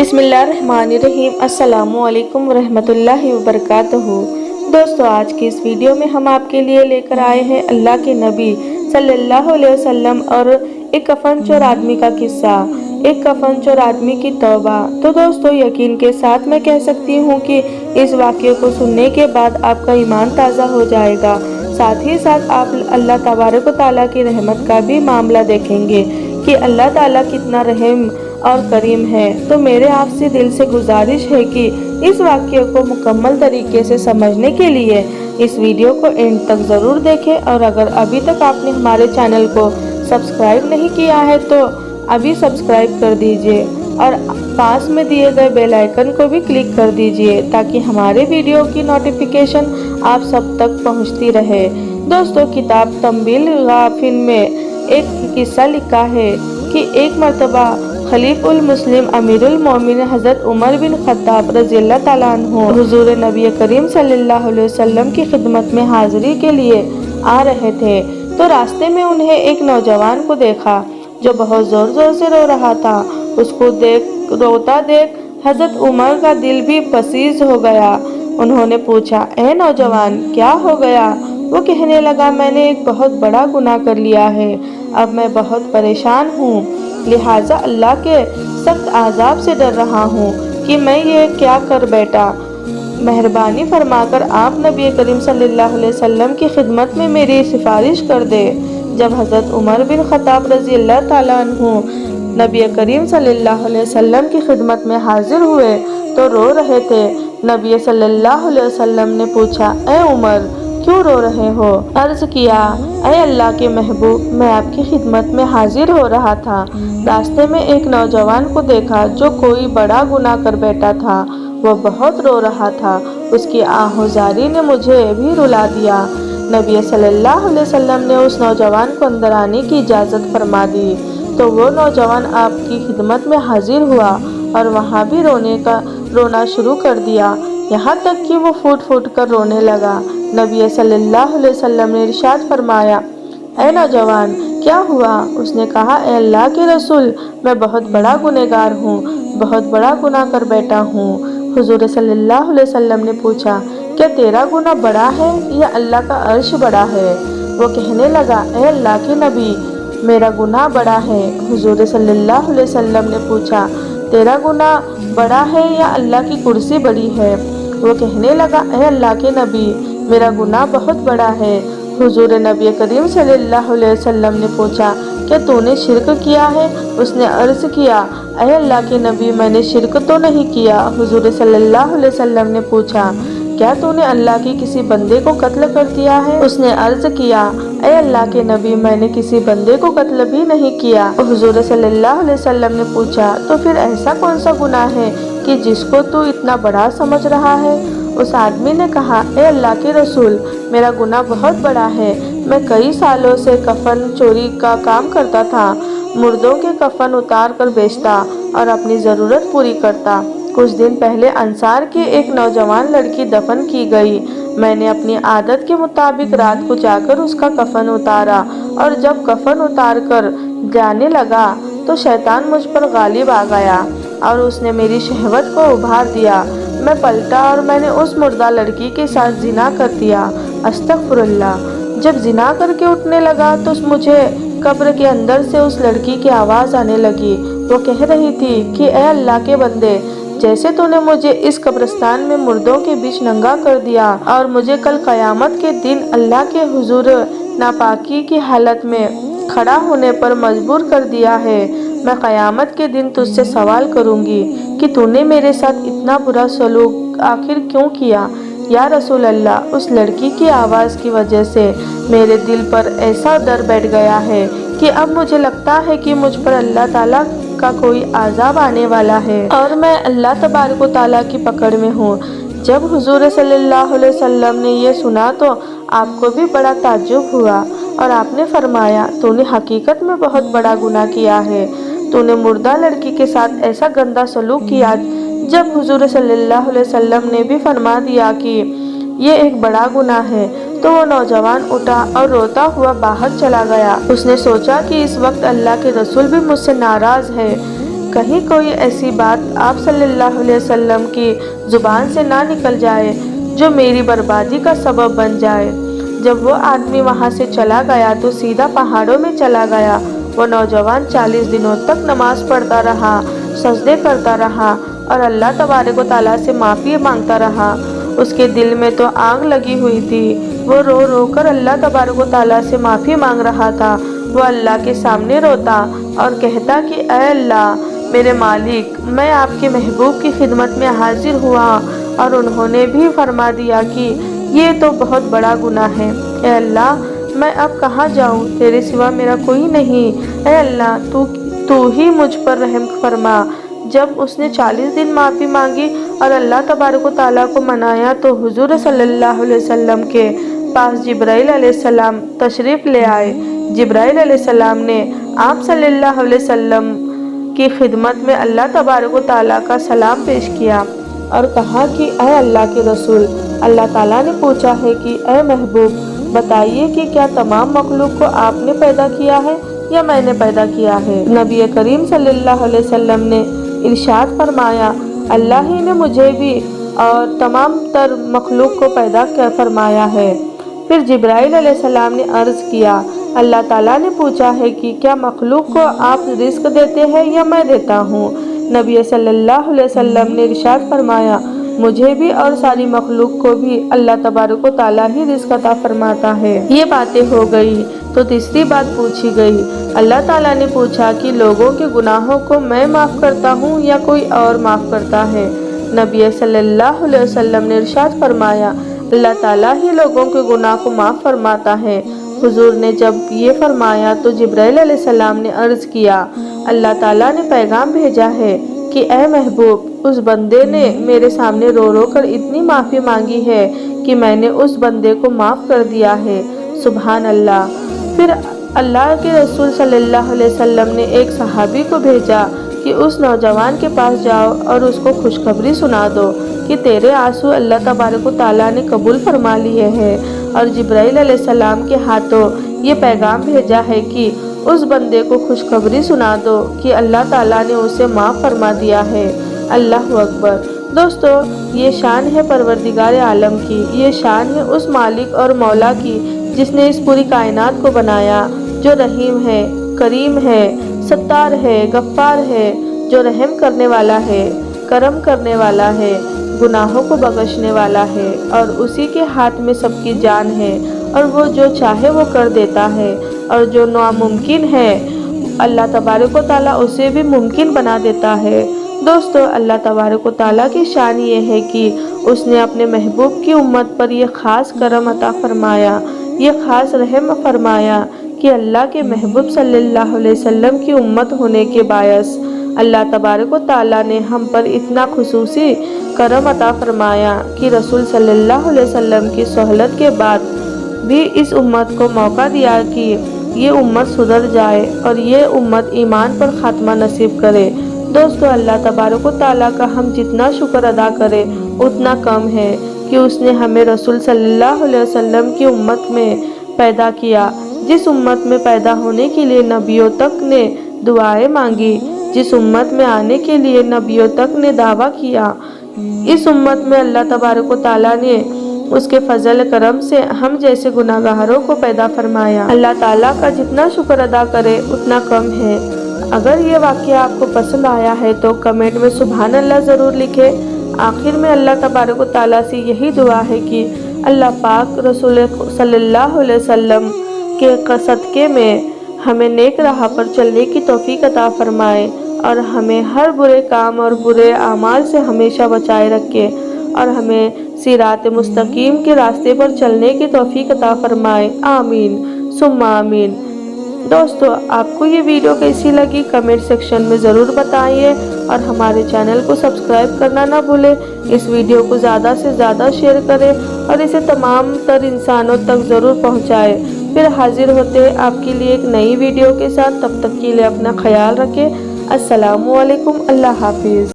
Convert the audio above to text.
बिस्मिल्लाहिर्रहमानिर्रहीम। अस्सलामुअलैकुम वरहमतुल्लाहि वबरकातुहू। दोस्तों, आज की इस वीडियो में हम आपके लिए लेकर आए हैं अल्लाह के नबी सल्लल्लाहु अलैहि वसल्लम और एक कफन चोर आदमी का किस्सा, एक कफन चोर आदमी की तौबा। तो दोस्तों, यकीन के साथ मैं कह सकती हूँ कि इस वाक़ये को सुनने के बाद आपका ईमान ताज़ा हो जाएगा। साथ ही साथ आप अल्लाह तबारक व तआला की रहमत का भी मामला देखेंगे कि अल्लाह ताला कितना रहम और करीम है। तो मेरे आपसे दिल से गुजारिश है कि इस वाक़ये को मुकम्मल तरीके से समझने के लिए इस वीडियो को एंड तक ज़रूर देखें। और अगर अभी तक आपने हमारे चैनल को सब्सक्राइब नहीं किया है तो अभी सब्सक्राइब कर दीजिए और पास में दिए गए बेल आइकन को भी क्लिक कर दीजिए ताकि हमारे वीडियो की नोटिफिकेशन आप सब तक पहुंचती रहे। दोस्तों, किताब तंबील गाफिल में एक किस्सा लिखा है कि एक मरतबा खलीफुल मुस्लिम अमीरुल मोमिन हज़रत उमर बिन खत्ताब रज़ियल्लाहु ताला अन्हु हुज़ूर नबी करीम सल्लल्लाहु अलैहि वसल्लम की खिदमत में हाज़िरी के लिए आ रहे थे। तो रास्ते में उन्हें एक नौजवान को देखा जो बहुत ज़ोर ज़ोर से रो रहा था। उसको रोता देख हज़रत उमर का दिल भी पसीज हो गया। उन्होंने पूछा, ए नौजवान, क्या हो गया? वो कहने लगा, मैंने एक बहुत बड़ा गुनाह कर लिया है। अब मैं बहुत परेशान हूँ, लिहाजा अल्लाह के सख्त आज़ाब से डर रहा हूँ कि मैं ये क्या कर बैठा। मेहरबानी फरमाकर आप नबी करीम सल्लल्लाहु अलैहि वसल्लम की खिदमत में मेरी सिफारिश कर दे। जब हज़रत उमर बिन खत्ताब रज़ियल्लाहु ताला अन्हु नबी करीम सल्लल्लाहु अलैहि वसल्लम की खिदमत में हाजिर हुए तो रो रहे थे। नबी सल्लल्लाहु अलैहि वसल्लम ने पूछा, ए उमर, क्यों रो रहे हो? अर्ज किया, ऐ अल्लाह के महबूब, मैं आपकी खिदमत में हाजिर हो रहा था। रास्ते में एक नौजवान को देखा जो कोई बड़ा गुनाह कर बैठा था। वो बहुत रो रहा था। उसकी आहोजारी ने मुझे भी रुला दिया। नबी सल्लल्लाहु अलैहि वसल्लम ने उस नौजवान को अंदर आने की इजाज़त फरमा दी। तो वो नौजवान आपकी खिदमत में हाजिर हुआ और वहाँ भी रोना शुरू कर दिया, यहाँ तक कि वो फूट फूट कर रोने लगा। नबी सल्लल्लाहु अलैहि वसल्लम ने इरशाद फरमाया, ऐ नौजवान, क्या हुआ? उसने कहा, ए अल्लाह के रसूल, मैं बहुत बड़ा गुनहगार हूँ, बहुत बड़ा गुनाह कर बैठा हूँ। हुजूर सल्लल्लाहु अलैहि वसल्लम ने पूछा, क्या तेरा गुनाह बड़ा है या अल्लाह का अर्श बड़ा है? वो कहने लगा, ए अल्लाह के नबी, मेरा गुनाह बड़ा है। हुजूर सल्लल्लाहु अलैहि वसल्लम ने पूछा, तेरा गुनाह बड़ा है या अल्लाह की कुर्सी बड़ी है? वो कहने लगा, ए अल्लाह के नबी, मेरा गुनाह बहुत बड़ा है। हुजूर नबी करीम सल्लल्लाहु अलैहि वसल्लम ने पूछा, क्या तूने शिरक किया है? उसने अर्ज किया, ऐ अल्लाह के नबी, मैंने शिरक तो नहीं किया। हुजूर सल्लल्लाहु अलैहि वसल्लम ने पूछा, क्या तूने अल्लाह की किसी बंदे को कत्ल कर दिया है? उसने अर्ज किया, ऐ अल्लाह के नबी, मैंने किसी बंदे को कत्ल भी नहीं किया। हुजूर सल्लल्लाहु अलैहि वसल्लम ने पूछा, तो फिर ऐसा कौन सा गुनाह है कि जिसको तू इतना बड़ा समझ रहा है? उस आदमी ने कहा, ए अल्लाह के रसूल, मेरा गुनाह बहुत बड़ा है। मैं कई सालों से कफन चोरी का काम करता था। मुर्दों के कफन उतार कर बेचता और अपनी ज़रूरत पूरी करता। कुछ दिन पहले अंसार की एक नौजवान लड़की दफन की गई। मैंने अपनी आदत के मुताबिक रात को जाकर उसका कफन उतारा और जब कफन उतार कर जाने लगा तो शैतान मुझ पर गालिब आ गया और उसने मेरी शहवत को उभार दिया। मैं पलटा और मैंने उस मुर्दा लड़की के साथ जिना कर दिया। अस्तगफुरुल्लाह। जब जिना करके उठने लगा तो मुझे कब्र के अंदर से उस लड़की की आवाज़ आने लगी। वो कह रही थी कि ए अल्लाह के बंदे, जैसे तूने मुझे इस कब्रिस्तान में मुर्दों के बीच नंगा कर दिया और मुझे कल क़यामत के दिन अल्लाह के हुजूर नापाकी की हालत में खड़ा होने पर मजबूर कर दिया है, मैं क़यामत के दिन तुझसे सवाल करूँगी कि तूने मेरे साथ इतना बुरा सलूक आखिर क्यों किया? या रसूल अल्लाह, उस लड़की की आवाज़ की वजह से मेरे दिल पर ऐसा डर बैठ गया है कि अब मुझे लगता है कि मुझ पर अल्लाह ताला का कोई आज़ाब आने वाला है और मैं अल्लाह तबारक व तआला की पकड़ में हूँ। जब हुजूर सल्लल्लाहु अलैहि वसल्लम ने ये सुना तो आपको भी बड़ा ताज्जुब हुआ और आपने फरमाया, तूने हकीकत में बहुत बड़ा गुनाह किया है। तूने मुर्दा लड़की के साथ ऐसा गंदा सलूक किया। जब हुजूर सल्लल्लाहु अलैहि वसल्लम ने भी फरमा दिया कि ये एक बड़ा गुनाह है तो वो नौजवान उठा और रोता हुआ बाहर चला गया। उसने सोचा कि इस वक्त अल्लाह के रसूल भी मुझसे नाराज़ है, कहीं कोई ऐसी बात आप सल्लल्लाहु अलैहि वसल्लम की जुबान से ना निकल जाए जो मेरी बर्बादी का सबब बन जाए। जब वो आदमी वहाँ से चला गया तो सीधा पहाड़ों में चला गया। वो नौजवान 40 दिनों तक नमाज पढ़ता रहा, सजदे करता रहा और अल्लाह तबारक व तआला से माफ़ी मांगता रहा। उसके दिल में तो आग लगी हुई थी। वो रो रो कर अल्लाह तबारक व तआला से माफ़ी मांग रहा था। वो अल्लाह के सामने रोता और कहता कि ऐ अल्लाह, मेरे मालिक, मैं आपके महबूब की खिदमत में हाजिर हुआ और उन्होंने भी फरमा दिया कि ये तो बहुत बड़ा गुनाह है। ऐ अल्लाह, मैं अब कहाँ जाऊँ? तेरे सिवा मेरा कोई नहीं। ऐ अल्लाह, तू ही मुझ पर रहम फरमा। जब उसने 40 दिन माफ़ी मांगी और अल्लाह तबारक व तआला को मनाया तो हुजूर सल्लल्लाहु अलैहि वसल्लम के पास जिब्राइल अलैहिस्सलाम तशरीफ़ ले आए। जिब्राइल अलैहिस्सलाम ने आप सल्लल्लाहु अलैहि वसल्लम की खिदमत में अल्लाह तबारक व तआला का सलाम पेश किया और कहा कि ऐ अल्लाह के रसूल, अल्लाह ताला ने पूछा है कि ऐ महबूब, बताइए कि क्या तमाम मखलूक को आपने पैदा किया है या मैंने पैदा किया है? नबी करीम सल्लल्लाहु अलैहि वसल्लम ने इरशाद फरमाया, अल्लाह ही ने मुझे भी और तमाम तर मखलूक को पैदा कर फरमाया है। फिर जिब्राइल अलैहिस्सलाम ने अर्ज़ किया, अल्लाह ताला ने पूछा है कि क्या मखलूक को आप रिस्क देते हैं या मैं देता हूँ? नबी सल्लल्लाहु अलैहि वसल्लम ने इरशाद फरमाया, मुझे भी और सारी मखलूक को भी अल्लाह तबारक व तआला ही रिस्क अता फरमाता है। ये बातें हो गई तो तीसरी बात पूछी गई। अल्लाह ताला ने पूछा कि लोगों के गुनाहों को मैं माफ़ करता हूँ या कोई और माफ़ करता है? नबी सल्लल्लाहु अलैहि वसल्लम ने इरशाद फरमाया, अल्लाह ताला ही लोगों के गुनाह को माफ़ फरमाता है। हुजूर ने जब ये फरमाया तो जिब्राइल अलैहिस्सलाम ने अर्ज़ किया, अल्लाह ताला ने पैगाम भेजा है कि ए महबूब, उस बंदे ने मेरे सामने रो रो कर इतनी माफ़ी मांगी है कि मैंने उस बंदे को माफ़ कर दिया है। सुभान अल्लाह। फिर अल्लाह के रसूल सल्लल्लाहु अलैहि वसल्लम ने एक सहाबी को भेजा कि उस नौजवान के पास जाओ और उसको खुशखबरी सुना दो कि तेरे आंसू अल्लाह तबारक व तआला ने कबूल फरमा लिए हैं। और जिब्राइल अलैहिस्सलाम के हाथों ये पैगाम भेजा है कि उस बंदे को खुशखबरी सुना दो कि अल्लाह ताला ने उसे माफ़ फरमा दिया है। अल्लाह अकबर। दोस्तों, ये शान है परवरदिगार आलम की, ये शान है उस मालिक और मौला की जिसने इस पूरी कायनात को बनाया, जो रहीम है, करीम है, सत्तार है, गफ्फार है, जो रहम करने वाला है, करम करने वाला है, गुनाहों को बख्शने वाला है और उसी के हाथ में सबकी जान है और वो जो चाहे वो कर देता है और जो नामुमकिन है अल्लाह तबारक व तआला उसे भी मुमकिन बना देता है। दोस्तों, अल्लाह तबारक व तआला की शान ये है कि उसने अपने महबूब की उम्मत पर यह ख़ास करम अता फरमाया, ये ख़ास रहम फरमाया कि अल्लाह के महबूब सल्लल्लाहु अलैहि वसल्लम की उम्मत होने के बायस अल्लाह तबारक व तआला ने हम पर इतना खुसूसी करम अता फरमाया कि रसूल सल्लल्लाहु अलैहि वसल्लम की सोहलत के बाद भी इस उम्मत को मौका दिया कि ये उम्मत सुधर जाए और ये उम्मत ईमान पर ख़ात्मा नसीब करे। दोस्तों, अल्लाह तबारक व तआला का हम जितना शुक्र अदा करें उतना कम है कि उसने हमें रसूल सल्लल्लाहु अलैहि वसल्लम की उम्मत में पैदा किया, जिस उम्मत में पैदा होने के लिए नबियों तक ने दुआएं मांगी, जिस उम्मत में आने के लिए नबियों तक ने दावा किया। इस उम्मत में अल्लाह तबारक व तआला ने उसके फजल करम से हम जैसे गुनाहगारों को पैदा फरमाया। अल्लाह ताला का जितना शुक्र अदा करे उतना कम है। अगर ये वाक़या आपको पसंद आया है तो कमेंट में सुभान अल्लाह ज़रूर लिखें। आखिर में अल्लाह तबारक व तआला से यही दुआ है कि अल्लाह पाक रसूल सल्लल्लाहु अलैहि वसल्लम के सदक़े में हमें नेक राह पर चलने की तौफीक अता फरमाए और हमें हर बुरे काम और बुरे आमाल से हमेशा बचाए रखे और हमें सिरात मुस्तकीम के रास्ते पर चलने की तौफीक अता फरमाए। आमीन सुम्मा आमीन। दोस्तों, आपको ये वीडियो कैसी लगी कमेंट सेक्शन में ज़रूर बताइए और हमारे चैनल को सब्सक्राइब करना ना भूलें। इस वीडियो को ज़्यादा से ज़्यादा शेयर करें और इसे तमाम तर इंसानों तक ज़रूर पहुँचाएँ। फिर हाजिर होते हैं आपके लिए एक नई वीडियो के साथ। तब तक के लिए अपना ख्याल रखें। अस्सलामु अलैकुम। अल्लाह हाफिज़।